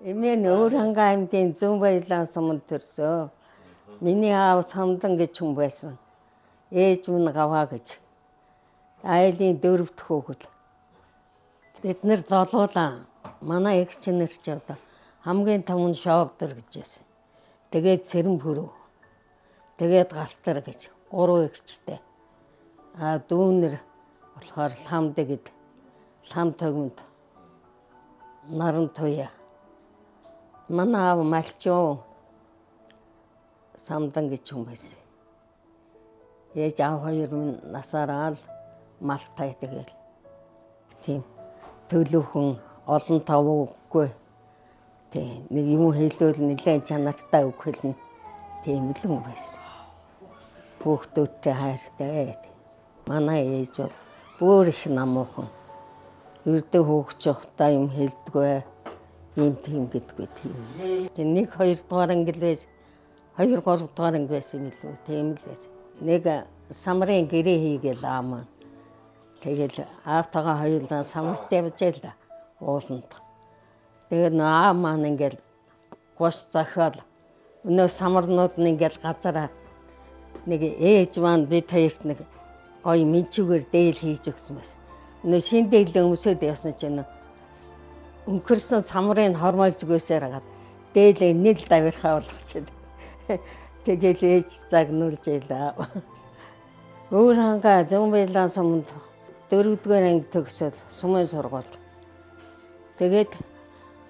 Эмээ Өвөрхангай аймгийн Зүүнбаялаан суманд төрсөн. Миний аав Самдан гэж хүн байсан. Ээж минь Гаваа гэж. Айлын 4 дахь хүүхэд. Бид нэр долуулаа. Манай эгч нэр ч одоо хамгийн том нь Шовдор гэж байсан. Тэгээд Цэрэнбүрүү. Тэгээд Галтар гэж 3 эгчтэй. Дүүнэр болохоор Ламд гэд. Лам тогмонд Наран туяа. Манай аав Малчуу Самдан гэж хүн байсан. Ээж аав хоёр минь насаараа л Малтай тэгэл. Тийм төлөвхөн олон тавгүй. Тийм нэг юм хэлвэл нэлээд чанартай үг хэлнэ. Тийм л хүн байсан. Хүүхдүүдтэй хайртай. Манай ээж бүр их намуухан. Ердөө хөөгч явахдаа юм хэлдэггүй. Ийм тийм гэдэггүй тийм. Нэг 2 дугаар ангилээс 2 3 дугаар ангилээс юм илүү тийм л байсан. Нэг самрын гэрээ хийгээл аамаа. Тэгэл аавтайгаа хоёулаа самарт явж л да ууланд. Тэгээд аав маань ингээл гош захиал өнөө самарнууд нь ингээл газараа нэг ээж маань бид хоёрт нэг гоё мэдчүүгээр дээл хийж өгсөн байсан. Өнөө шин дээл өмсөд явсан чинь өнгөрсөн самрын хормойлж гүйсээр хагаад дээлээ нийл давирхаа болгочиход. Тэгэл ээж загнуулж илаа. Өвөрхангай Зүүнбаялаан суманд 4-р анги төгсөөл сумын сургууль. Тэгээд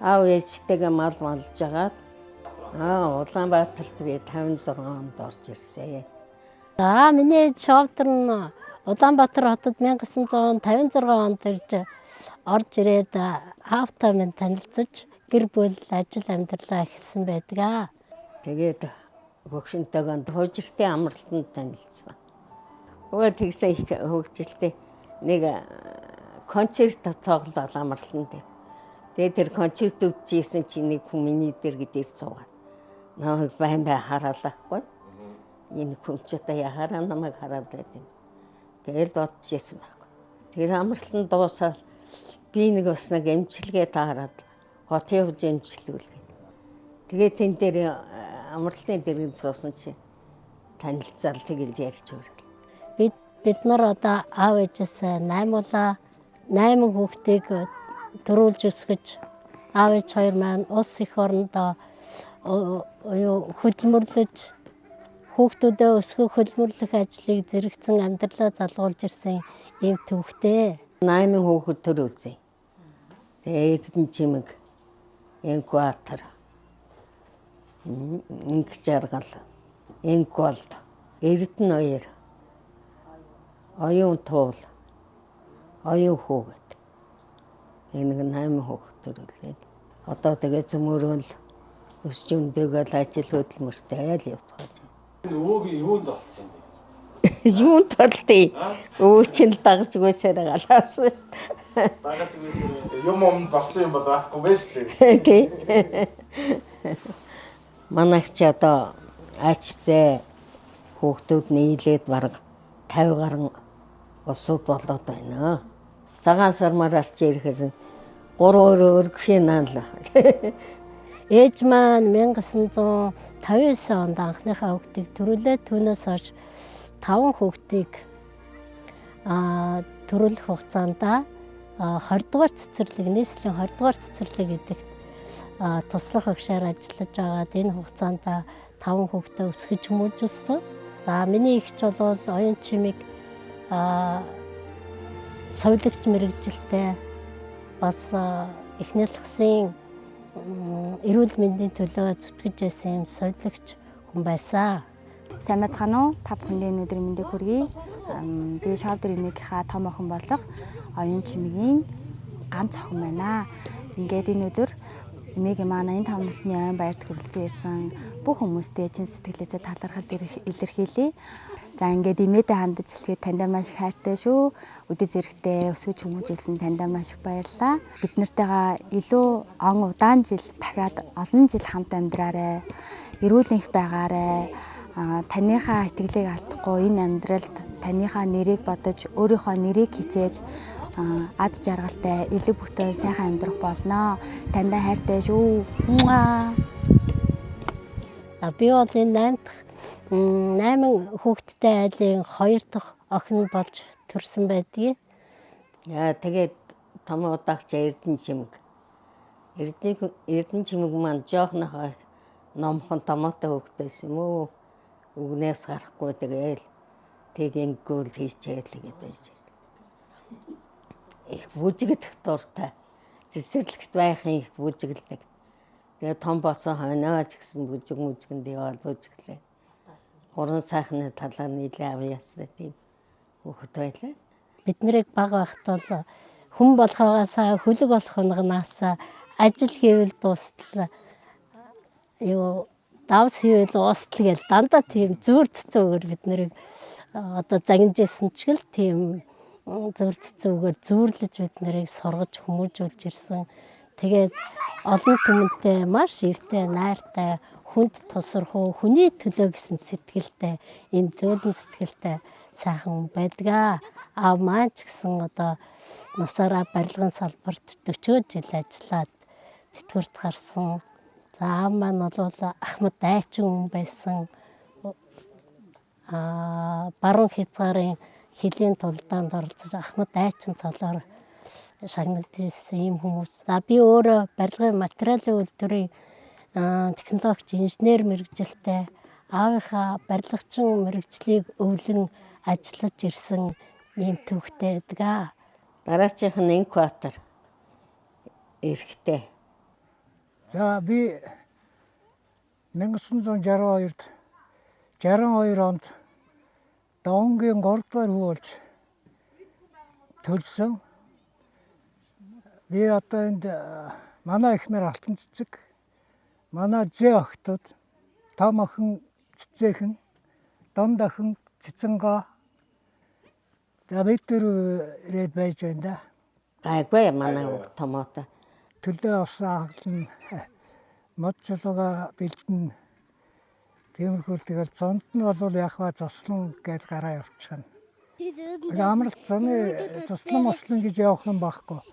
аав ээжтэйгээ мал малж агаад Улаанбаатарт би 56 онд орж ирсэн. Миний ээж Шовдор нь Улаанбаатар хотод 1956 онд орж ирээд аавтай минь танилцаж гэр бүл ажил амьдралаа эхэлсэн байдаг. Тэгээд хөгшөнтэйгээ хуужиртын амралтанд танилцсан. Өө тэгсэн их хөгжилтэй нэг концерт тоглол амралтанд. Тэгээд тэр концерт үзчихсэн чинь нэг хүн миний дээр гэж ирж суугаад. Намайг байн хараалахгүй. Энэ хүн ч одоо яхаараа намайг хараад байт юм. Тэгэл бодчихсон байхгүй. Тэр амралтанд дуусаад би нэг бас нэг эмчилгээ таарад гот явж эмчилүүлгээд. Тэгээд тэн дээр амралтын дэргэд суусан чинь танилцал тэгэл ярьж өрөөл. Бид нар одоо аав ээжээс 8 хүүхдийг төрүүлж өсгөж аав ээж хоёр маань улс их орондоо хөдөлмөрлөж хүүхдүүдээ өсгөх хөдөлмөрлөх ажлыг зэрэгцэн амьдралаа залгуулж ирсэн ийм төвхтэй. 8 хүүхэд төрүүлсэн. Тэгээд Эрдэнэчимэг, Энкватер, Инкжаргал, Энкволд, Эрдэнэ 2, Оюун туул, Оюун хүүхэд. Энэ 8 хүүхэд төрүүлээд. Одоо тэгээд зөмөрөөл өсч өндөөгөл ажил хөдөлмөртэй л явцгааж. Өвөөгийн юунд болсон юм бэ? Юунд толтыг өвөө чинь дагж гүйсээр галаавсан шүү дээ. Дагаж гүйсээр юм болсон юм бол байхгүй байж лээ. Тий. Манайх ч одоо ачцээ хүүхдүүд нийлээд бараг 50 гаруй улсууд болоод байна. Цагаан сармаар арч ирэхээр 3 өргөхийн наал. Ээж маань 1959 онд анхныхаа хүүхдийг төрүүлээд түүнээс хойш 5 хүүхдийг төрүүлэх хугацаанд 20 дугаар цэцэрлэг, нийслэлийн 20 дугаар цэцэрлэг гэдэгт туслах агшаар ажиллаж байгаад энэ хугацаанд 5 хүүхдээ өсгөж хүмүүжүүлсэн. За миний эгч бол оюун чимэг совилогч мэрэгжилтэй бас эхнэл хэсгийн эрүүл мэндийн төлөө зүтгэж байсан юм совилогч хүн байсан. Сайн байцгаана уу? Та бүхэндээ өнөөдөр мэндийг хүргэе. Би Шовдор эмээгийнхаа том охин болох оюун чимэгийн ганц охин байна. Ингээд энэ өдөр эмээгийн маань 85 насны ойн баярт хүрэлцэн ирсэн бүх хүмүүстээ чин сэтгэлээсээ талархал илэрхийлье. За ингээд эмээдээ хандаж хэлэхэд таньдаа маш их хайртай шүү. Өдөө зэрэгтэй өсгөж хүмүүжүүлсэн таньдаа маш их баярлалаа. Бид нартайгаа илүү удаан жил дахиад олон жил хамт амьдраарай. Эрүүл энх байгаарай. Таныхаа итгэлийг алдахгүй энэ амьдралд таныхаа нэрийг бодож өөрийнхөө нэрийг хичээж ад жаргалтай, элэг бүхтэй сайхан амьдрах болно. Таньдаа хайртай шүү. Муа. Би бол энэ 8 хүүхэдтэй айлын 2 дахь охин болж төрсөн байдгийг. Тэгээд том удаагч Эрдэнэ чимэг. Эрдэнэ чимэг маань жоохнохоо номхон томоотой хүүхдээс юм уу? Үгнээс гарахгүй тэгээл тэгэнгүүл хийчээл гэж байж. Их бүжигдэх дуртай. Цэцэрлэгт байхын их бүжиглдэг. Тэгээ том босон хойноо ч гэсэн бүжигэнд яваад бүжиглээ. Гурван сайхны талаар нийлээ авьяастай тийм хүүхэд байлаа. Бид нарыг бага байхад бол хүн болохоогоосаа хөлөг болох унгнаас ажил хийвэл дуустал давс хийвэл устал гэж дандаа тийм зүүр цэцүүгээр бид нарыг одоо загинжсэн ч гэл тийм зүүр цэцүүгээр зүүрлэж бид нарыг сургаж хүмүүжүүлж ирсэн. Тэгээд олон түмэнтэй маш ивтэй найртай хүнд тусархуу хүний төлөө гэсэн сэтгэлтэй ийм зөөлөн сэтгэлтэй сайхан байдгаа. Аав маань ч гэсэн одоо насаараа барилгын салбарт 40 жил ажиллаад тэтгэврт гарсан. За аав маань бол Ахмад дайчин хүн байсан. Баруун хязгаарын хилийн тулдаанд оролцож Ахмад дайчин цолоор шагнагдсан ийм хүмүүс. За би өөрөө барилгын материалын үйлдвэрийн технологич инженер мэргэжилтэй аавынхаа барилгачин мэргэжлийг өвлөн ажиллаж ирсэн ийм төвхтэй байдаг. Дараачих нь инкватор эрэхтэй. За би 1962-д 62 онд Донгийн 3 дугаар хүү болж төлсөн. Би одоо энд манай эхнэр Алтан цэцэг, манай зээ охтод, том охин цэцээхэн, дунд охин цэцэнгоо. За бид ирээд байж байна да. Гайгүй манай хүүхд томоотой. Төлөө авсан хаална, мод чулууга бэлдэн. Тиймэрхүү тэгэл зонд нь бол яг ба заслан гээд гараа явчихна. Амралт зоны заслан мослон гэж явах юм байхгүй.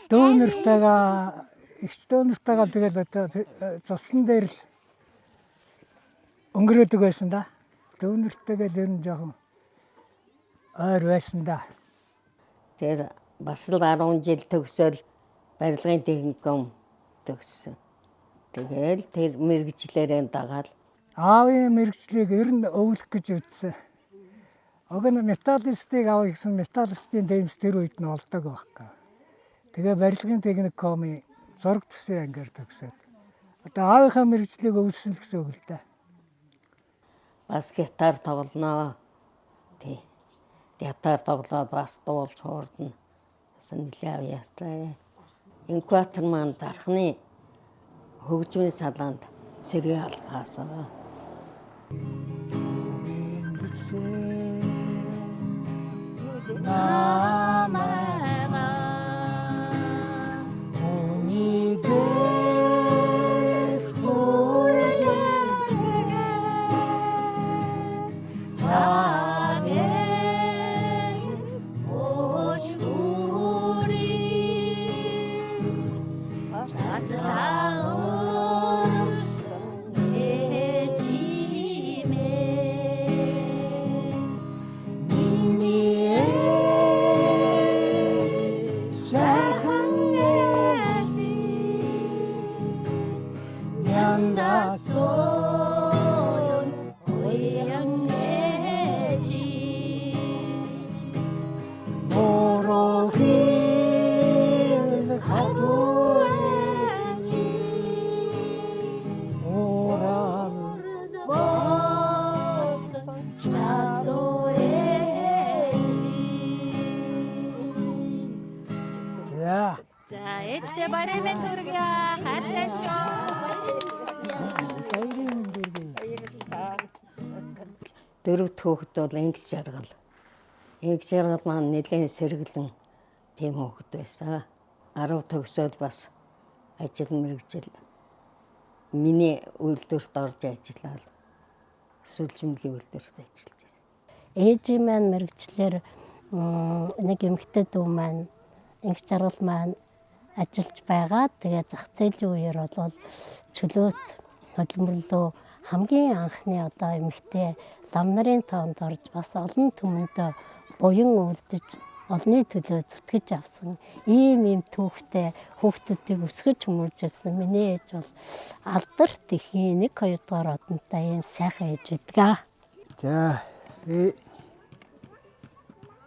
Дүүнэртэйгээ их дүүнэртэйгээ тэгээд одоо заслан дээр л өнгөрөөдөг байсан да. Дүүнэртэйгээ ер нь жоохон ойр байсан да. Тэгээд бас л 10 жил төгсөөл барилгын техникум төгссөн. Тэгэл тэр мэргэжлэрээ дагаад аавын мэргэжлийг ер нь өвлөх гэж үзсэн. Уг нь металлистыг авах гэсэн металлистийн дэмс тэр үед нь олдог байхгүй. Тэгээ барилгын техникумын зураг төсөө ангиар төгсөөд. Одоо аавынхаа мэргэжлийг өвлсөн гэсэн үг л дээ. бас гитар тоглоноо. Тий. Гитар тоглоод бас дуулж хуурдна. Бас нэлээ авьяастай. Инкватор маань дархны хөгжмийн салаанд цэрэг албаасаа. За ээжтэй баярын мэнд хүргье. Хайртай шүү. Дөрөвт хүүхэд бол Ингс жаргал. Ингс жаргал маань нэлээд сэргэлэн тийм хүүхэд байсан. 10 төгсөөд бас ажил мэргэжил миний үйлдвэрт орж ажиллаад сүлжмэлийн үйлдвэрт ажиллаж байна. Ээжийн маань мэргэжлэр нэг эмэгтэй дүү маань инх жаргал маань ажиллаж байгаа. Тэгээ зах зээлийн үеэр бол чөлөөт хөдөлмөрлөө хамгийн анхны одоо эмэгтэй лам нарын тоонд орж бас олон түмэнд буян үлдэж олны төлөө зүтгэж авсан ийм түүхтэй хүүхдүүдийг өсгөж хүмүүжүүлсэн миний ээж бол алдарт ихийн 1-2 дугаар одонтой ийм сайхан ээж гэдгээ. За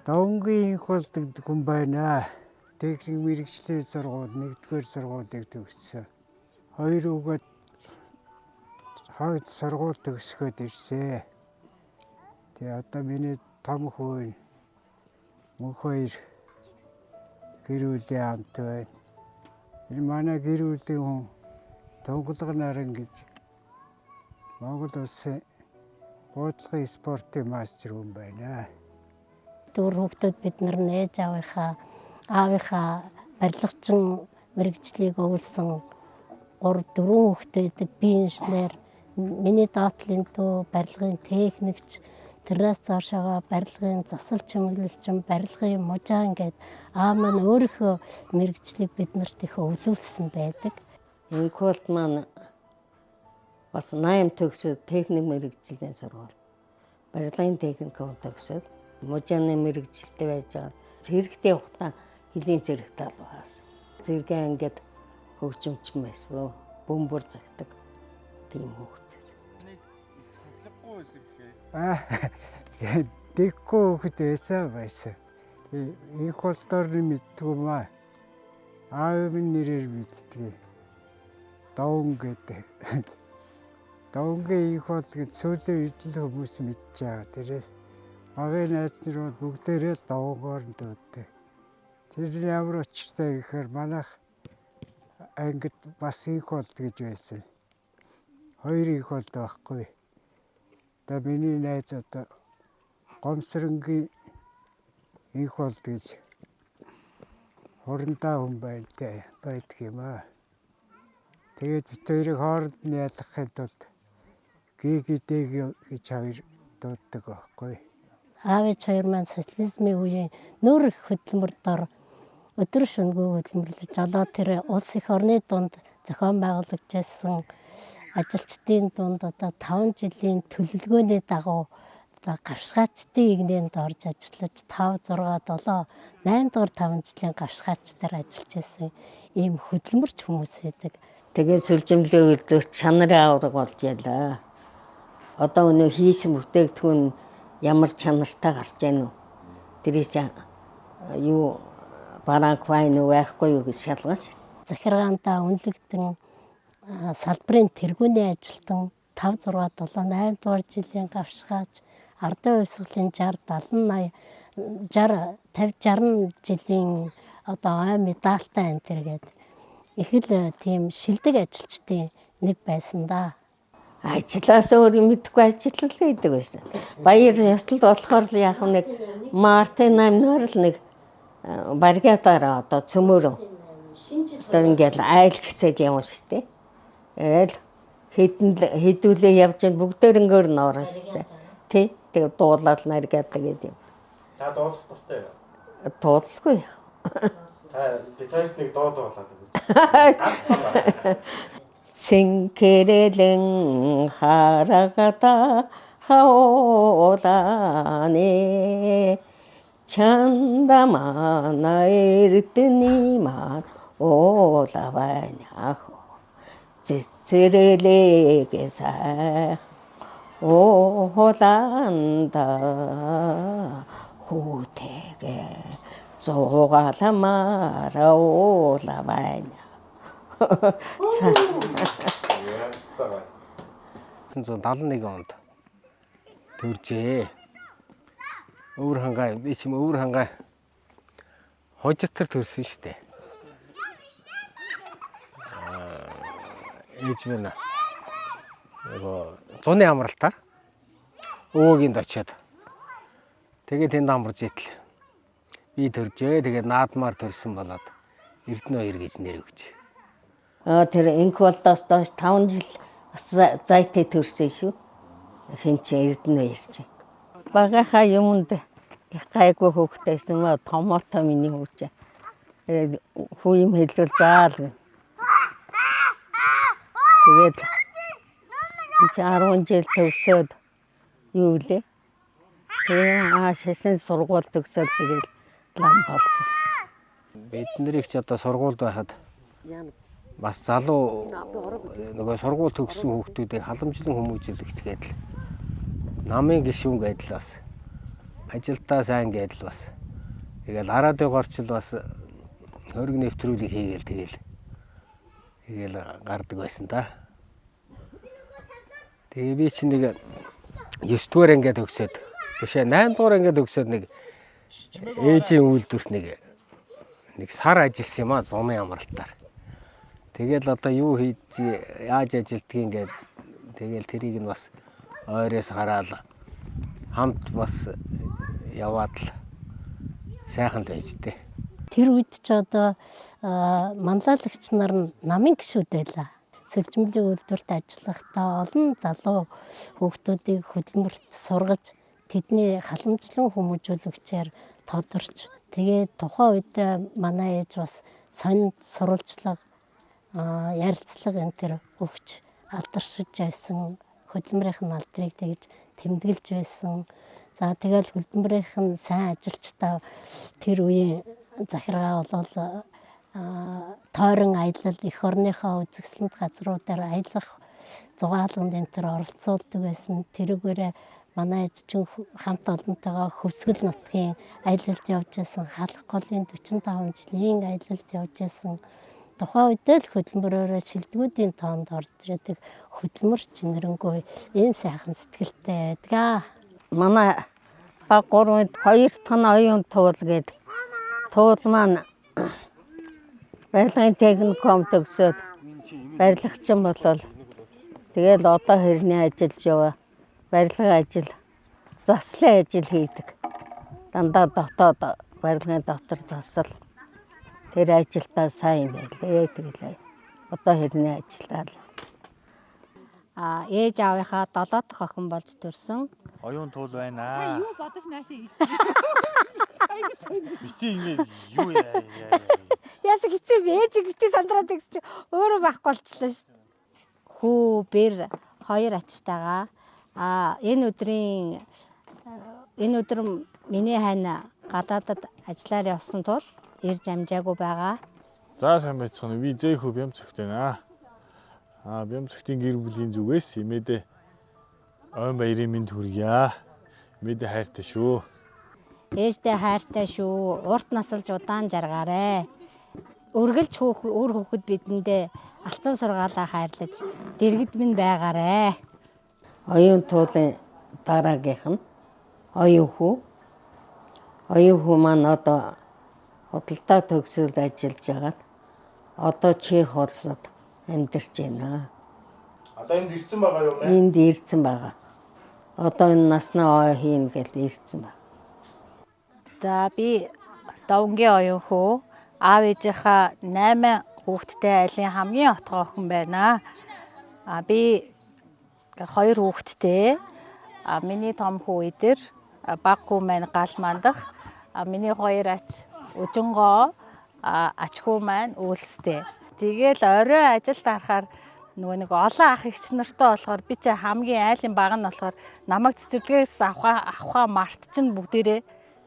Давангийн инх болдог хүн байна. Техник мэрэгжлийн сургууль 1-р сургуулийг төгссөн. 2 үгээд хойд сургууль төгсгөөд ирсэн. Тэгээ одоо миний том хүү мөнх 2 гэр бүлийн хамт байна. Энэ манай гэр бүлийн хүн Тунгалаг Наран гэж Монгол улсын буудлагын спортын мастер хүн байна. Дүүр хүүхдүүд бид нар нээж аавынхаа барилгачин мэрэгжлийг өвлсөн 3-4 хүүхдтэй би инженер, миний доотлын дүү барилгын техникч, тэрнээс доошоо барилгын засал чимэглэлчин, барилгын мужаан гэд аав маань өөрийнхөө мэрэгжлийг биднэрт их өвлүүлсэн байдаг. Инколт маань бас 8 төгсөөд техник мэрэгжлийн сургууль. Барилгын техникум төгсөөд мужааны мэрэгжилтэй байж байгаа. Зэрэгтэй явахдаа хэлийн зэрэгтэй албаас. Зэрэгээ ингээд хөгжимчин байсан. Бөмбөр загтаг тийм хүүхдээс. Нэг их сахилахгүй байсан гэхээ. Дэггүй хүүхэд байсан. Инх болдоор мэдтгүй маа. Аав минь нэрээр мэдтгий. Даван гэдэг. Давангийн инх бол гэж сүүлийн үед л хүмүүс мэдж байгаа. Тэрээс багын найз нар бол бүгдээрээ л давангоор нь дууддаг. Тэр ямар учиртай гэхээр манайх ангид бас инх болд гэж байсан. 2 инх болд байхгүй. Одоо миний найз одоо Гомсронгийн инх болд гэж хурандаа хүн байдаг юм аа. Тэгээд бид хоёрыг хооронд нь ялгахын тулд ГГД гэж 2 дууддаг байхгүй. Аав ээж хоёр маань социализмын үеийн нөр их хөдөлмөрөөр өдөр шөнөгүй хөдөлмөрлөж олоо тэр улс их орны дунд зохион байгуулагдж байсан ажилчдын дунд одоо 5 жилийн төлөвлөгөөний дагуу одоо гавшгаачдын игнэнд орж ажиллаж 5, 6, 7, 8 дугаар 5 жилийн гавшгаачдаар ажиллаж байсан ийм хөдөлмөрч хүмүүс байдаг. Тэгээд сүлжимлээ үлдэх чанарын авраг болж ялаа. Одоо өнөө хийсэн бүтээгдэхүүн ямар чанартай гарч ийн үү? Тэрийг юу баранк вайн уу байхгүй юу гэж шалгаж. Захиргаандаа үнэлэгдэн салбарын тэргүүний ажилтан 5, 6, 7, 8 дугаар жилийн гавшгаач, ардын хувьсгалын 60, 70, 80, 50, 60 жилийн одоо ой медальтай энэ тэргээд их л тийм шилдэг ажилчдын нэг байсан да. Ажлаас өөр юм мэдгүй ажиллал гэдэг байсан. Баяр ёслол болохоор л яг нэг Мартин 8-ноор л нэг баригатаараа одоо цөмөрөө. Одоо ингээл айл гэсэл юм шүү дээ. Ээл хэдүүлээ явж байгаа бүгдээр ингээд нороо шүү дээ. Тэ тэгээ дуулаад наргаад тэгээд юм. Та дуулах дуртай юу? Дуулахгүй. Та битэрт нэг дуу дуулаад байгаа. Цэнкэрэлэн харагата хаолане чандамана эрдэнийман олавайнах цэцэрэлэгэ сай оланда хүүтэгэ зугаламара олавайнах 1971 онд төржээ. Өвөр хангай би чим өвөр хангай хожитор төрсөн шүү дээ. Ээж минь нөгөө зуны амралтаар өвөөгийн очиод тэгээд тэнд амарж итэл би төржээ. Тэгээд наадмаар төрсөн болоод Эрдэнэ 2 гэж нэр өгч. Тэр инкволтоос доош 5 жил зайтай төрсөн шүү. Хин чи Эрдэнэ 2 чи. Багаха юмд гайгүй хөөхтэйсэн мө томоотой миний хүүч. Хүү юм хэлвэл заал. Тэгээд 10 жил төгсөөд юу лээ. Тэгээ шашин сургууль төгсөөд тэгээд лам болсон. Бид нарыг ч одоо сургуульд байхад бас залуу нөгөө сургууль төгссөн хүүхдүүдийг халамжлан хүмүүжүүлэгчгээд л намын гишүүн гэдэл бас ажилдаа сайн гэдэл бас тэгэл араадын горчил бас хөрөг нэвтрүүлэг хийгээл гардаг байсан та. Тэгээ би чинь нэг 9 дугаар ангид төгсөөд бишээ 8 дугаар ангид төгсөөд нэг ээжийн үйлдвэрт нэг сар ажилласан юм а зуны амралтаар. Тэгэл одоо юу хийж яаж ажилдгийг ингээд тэгэл тэрийг нь бас ойроос хараад хамт бас яваад л сайхан байжтэй. Тэр үед ч одоо манлайлагч нар нь намын гишүүд байлаа. Сэлжмлийн үйлдвэрт ажиллахдаа олон залуу хүүхдүүдийг хөдөлмөрт сургаж тэдний халамжлан хүмүүжүүлэгчээр тодорч тэгээд тухайн үед манай ээж бас сонинд сурвалжлага ярилцлага энэ төр өгч алдаршиж байсан хөдөлмөрийнх нь алдрыг тэгж тэмдэглэж байсан. За тэгэл хөдөлмөрийнх нь сайн ажилчдаа тэр үеийн захиргаа болол тойрон аялал эх орныхоо үзэсгэлэнт газруудаар аялах зугаалганд энэ төр оролцуулдаг байсан. Тэрүүгээрээ манай ээж чинь хамт олонтойгоо Хөвсгөл нутгийн аялалд явж байсан. Халах голын 45 жилийн аялалд явж байсан. Тухайн үед л хөдөлмөрөөрөө шилдэгүүдийн тоонд орж ирдэг хөдөлмөр чинэрэнгүй ийм сайхан сэтгэлтэй байдаг. Манай баг 3-нд 2 тон оюун туул гээд туул маань барилгын техникум төгсөөд барилгачин болол тэгэл одоо хэрний ажиллаж яваа барилгын ажил заслын ажил хийдэг. Дандаа дотоод барилгын дотор засал тэр ажилдаа сайн байлээ. Тэгэлээ одоо хэрний ажиллаа. Ээж аавынхаа 7 дахь охин болж төрсөн. Оюун туул байна. Юу бодож наашаа ирсэн. Бити ингэ юу яа. Яс хэцүү ээжийг бити сандраад гэсэн чи өөрөө байхгүй болчихлоо шүү дээ. Хүү бэр 2 ачтайгаа энэ өдөр миний хань гадаадад ажиллаар явсан тул ирж амжаагүй байгаа. За сайн байцгаана. Би зэйхүү Бямцогт байна. Бямцогтын гэр бүлийн зүгээс имэдэ ойн баярын мэнд хүргье. Имэдэ хайртай шүү. Ээжтэй хайртай шүү. Урт насалж удаан жаргаарэ. Үргэлж өөр хүүхэд бидэндээ алтан сургаалаа хайрлаж дэргэд минь байгаарэ. Оюун туулын дараагийнх нь оюун хүү маань одоо худалдаа төгсөлд ажиллаж байгаад одоо Чех улсад амьдарч байна. Одоо энд ирсэн байгаа юу? Энд ирсэн байгаа. Одоо энэ наснаа ой хийн гэж ирсэн байна. За би Давнгийн оюун хүү аав ээжийнхаа 8 хүүхэдтэй айлын хамгийн отгоо охин байна. Би 2 хүүхэдтэй. Миний том хүү Идэр, баг хүү маань Гал мандах. Миний 2 ач Өжөнгөө, ач хүү маань Үйлстэй. Тэгэл орой ажилд харахаар нөгөө нэг олон ах эгч нартай болохоор би ч хамгийн айлын баг нь болохоор намайг цэцэрлэгээс авахаа мартчихна бүгдээрээ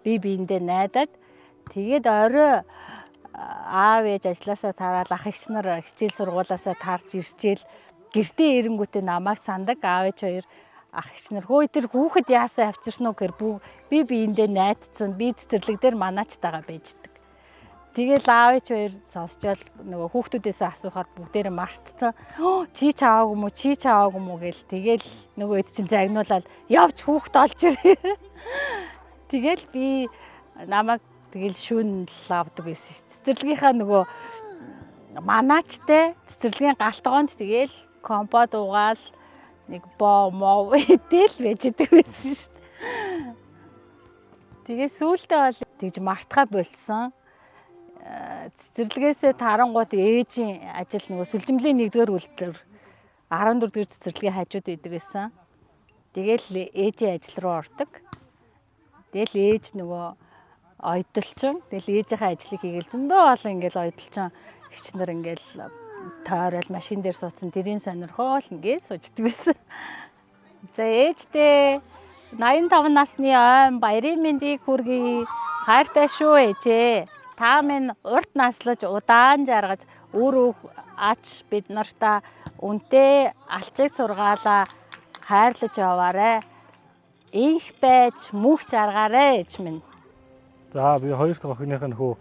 би биендээ найдаад тэгээд орой аав ээж ажилласаа тараад ах эгч нар хичээл сургуулаасаа тарж ирчээл гэртээ ирэнгүүтээ намайг сандаг аав ээж хоёр ах эгч нар хөөе тэр хүүхэд яасаа авчирсан уу гэхээр би биендээ найдсан би цэцэрлэг дээр манаачтайгаа байждаг. Тэгэл аав ээж хоёр сонсчоод нөгөө хүүхдүүдээс асуухаар бүгдээрээ мартцсан. Чи чаваагүй мүү гэл тэгэл нөгөө хэд чинь загнуулаад явж хүүхд олж ирээ. Тэгэл би намайг тэгэл шүүн л авдаг байсан шүү. Цэцэрлэгийнхаа нөгөө манаачтай цэцэрлэгийн галтгоонд тэгэл компот угаал нэг боо моо идэл байж идэг байсан шүү. Тэгээ сүүлдээ бол тэгж мартахаа болсон. Цэцэрлэгээс тарангууд ээжийн ажил нөгөө сүлжимлийн 1-р үйлдвэр 14-р цэцэрлэгийн хажууд байдаг байсан. Тэгэл ээжийн ажил руу ордог. Тэгэл ээж нөгөө ойдолчин. Тэгэл ээжийнхээ ажлыг хийгээл зөндөө олон ингээл ойдолчин хичнэр ингээл тойрол машин дээр суудсан тэрийн сонирхол ингээд сууждаг байсан. За ээжтэй 85 насны ойн баярын мэндийг хүргэе. Хайртай шүү ээжээ. Та минь урт наслаж удаан жаргаж өөрөө ач бид нартаа үнтэй алчиг сургаалаа хайрлаж яваарэ. Инх байж мөх жаргаарэ ээж минь. За би хоёр дахь охиных нь хөө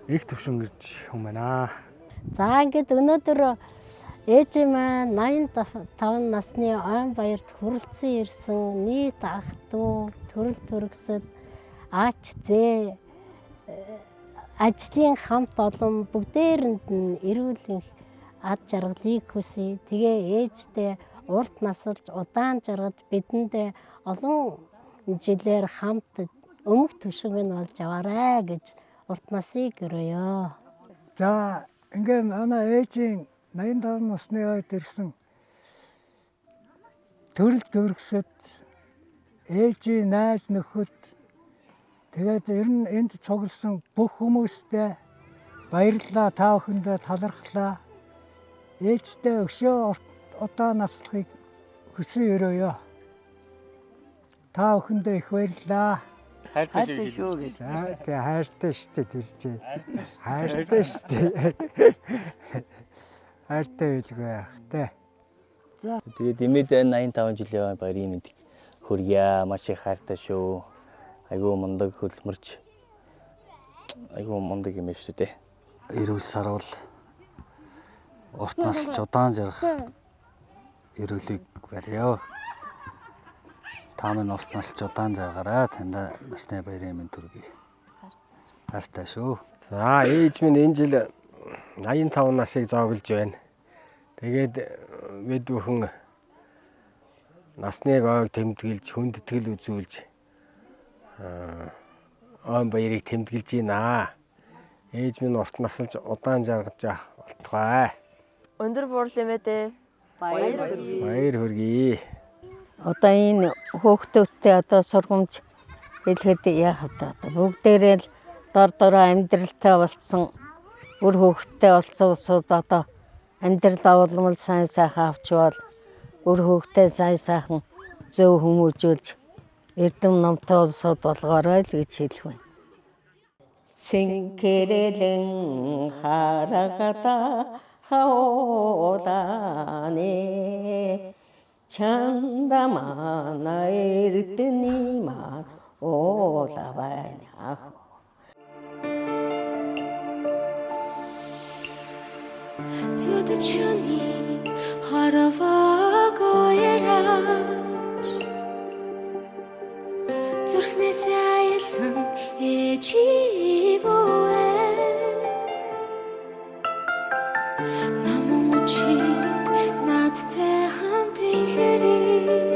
их төвшин гэж хүн байна. За ингээд өнөөдөр ээж маань 85 насны ойн баярт хүрэлцэн ирсэн нийт ах дүү төрөл төрөсөд аач зээ ажлын хамт олон бүгдээрэнд нь эрүүл ад жаргалыг хүсье. Тэгээ ээжтэй урт насалж удаан жаргаж бидэндээ олон жилээр хамт өмг түшиг нь болж яваарэ гэж урт насыг өрөөё. За ингээ манай ээжийн 85 насны ойд ирсэн төрөл төрөсөд ээжийн найз нөхөд тэгээд ер нь энд цугласан бүх хүмүүстээ баярлалаа, та бүхэндээ талархлаа. Ээжтэй өшөө удаан наслахыг хүсье өрөөё. Та бүхэндээ их баярлалаа. Хайртай шүү гэж. Тэгээ хайртай штэ тэрчээ. Хайртай штэ. Хайртай байлгүй яахтай. Тэгээд имэд 85 жилийн баярын мэндийг хүргье. Маш их хайртай шүү. Айгуу мундаг хөлмөрч. Айгуу мундаг юм шүү дээ. Эрүүл сарвал урт наслж удаан жаргах эрүүлийг барьяа. Та минь урт наслж удаан жаргараа. Танда насны баярын мэнд төргий. Хайртай шүү. За ээж минь энэ жил 85 насыг зооглож байна. Тэгээд бид бүхэн насныг ойг тэмдэглэж, хүндэтгэл үзүүлж ойн баярыг тэмдэглэж байна. Ээж минь урт наслж удаан жаргаж болтугай. Өндөр буурлимэдэ. Баяр хүргэе. Одоо энэ хөөхтөвтэй одоо сургамж хэлэхэд яах вэ? Бүгдээрээ л дор дороо амьдралтай болсон үр хөөхтэй болсон улсууд одоо амьдрал авалмал сайн сайхан авчвал үр хөөхтэй сайн сайхан зөв хүмүүжүүлж эрдэм номтой улсууд болгоорой л гэж хэлэх байна. Цэнкэрэлэн харагата хаоланы чанда мана эрдэнэ ман oola байна. Тюдачуни хараваго яраж зүрхнээс аялсан ээживээ намун учи надтай хамт ихэрлж